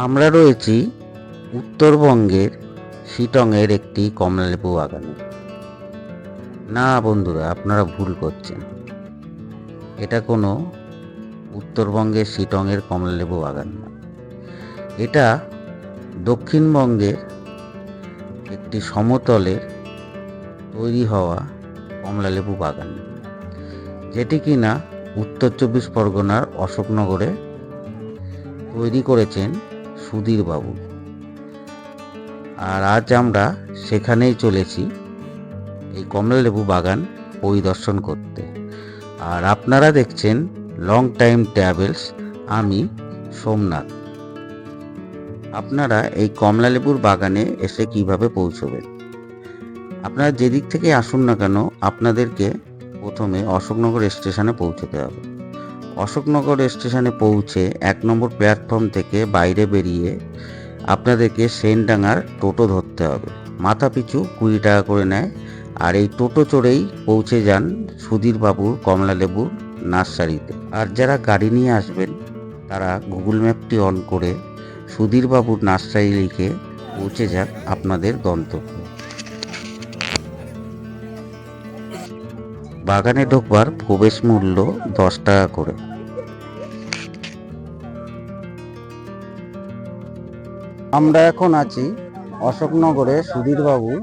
আমরা রয়েছি উত্তরবঙ্গের শিটংয়ের একটি কমলালেবু বাগানে। না বন্ধুরা, আপনারা ভুল করছেন। এটা কোনো উত্তরবঙ্গের শিটংয়ের কমলালেবু বাগান না, এটা দক্ষিণবঙ্গের একটি সমতলে তৈরি হওয়া কমলালেবু বাগান, যেটি কিনা উত্তর 24 পরগনার অশোকনগরে তৈরি করেছেন সুধীর বাবু। আর আজ আমরা সেখানেই চলেছি এই কমলালেবু বাগান পরিদর্শন করতে। আর আপনারা দেখছেন লং টাইম ট্রাভেলস, আমি সোমনাথ। আপনারা এই কমলালেবুর বাগানে এসে কিভাবে পৌঁছবেন? আপনারা যেদিক থেকে আসুন না কেন, আপনাদেরকে প্রথমে অশোকনগর স্টেশনে পৌঁছতে হবে। অশোকনগর স্টেশনে পৌঁছে 1 নম্বর প্ল্যাটফর্ম থেকে বাইরে বেরিয়ে আপনাদেরকে সেনডাঙ্গার টোটো ধরতে হবে। মাথা পিছু 20 টাকা করে নেয়। আর এই টোটো চড়েই পৌঁছে যান সুধীর বাবুর কমলালেবুর নার্সারিতে। আর যারা গাড়ি নিয়ে আসবেন তারা গুগল ম্যাপটি অন করে সুধীর বাবুর নার্সারি লিখে পৌঁছে যান আপনাদের গন্তব্যে। বাগানে ঢোকবার প্রবেশ মূল্য 10 টাকা করে। আমরা এখন আছি অশোকনগরে সুধীর বাবুর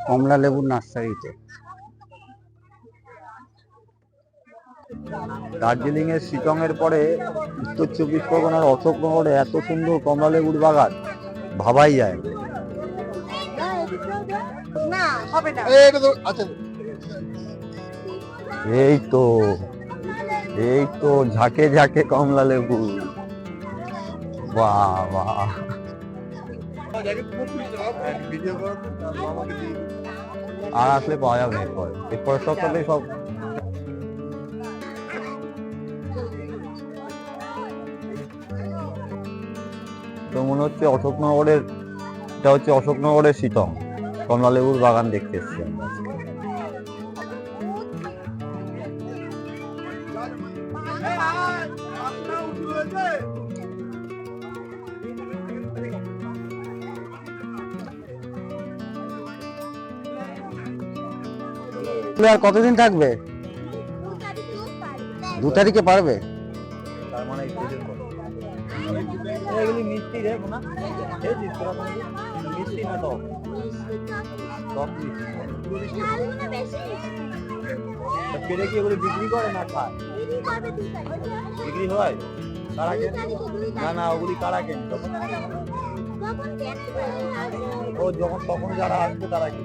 কমলালেবুর নার্সারিতে। দার্জিলিং এর শিটং এর পরে উত্তর 24 পরগনার অশোকনগরে এত সুন্দর কমলালেবুর বাগান ভাবাই যায় না। এই তো ঝাঁকে ঝাঁকে কমলালেবু, বাহ বাহ। আর আসলে পাওয়া যাবে না, এরপরে সপ্তাহে সব তো মনে হচ্ছে অশোকনগরের, এটা হচ্ছে অশোকনগরের শিটং কমলালেবুর বাগান দেখতে এসেছি আমরা। আর কতদিন থাকবে? 2 তারিখে পারবে? তার মানে এগুলি মিষ্টি রে না, মিষ্টি না টক টক পেরে কি এগুলি বিক্রি করে না খায়? বিক্রি হয় কারা কেন? না না, ওগুলি কারা কেন? ও যখন তখন যারা আসবে তারা কি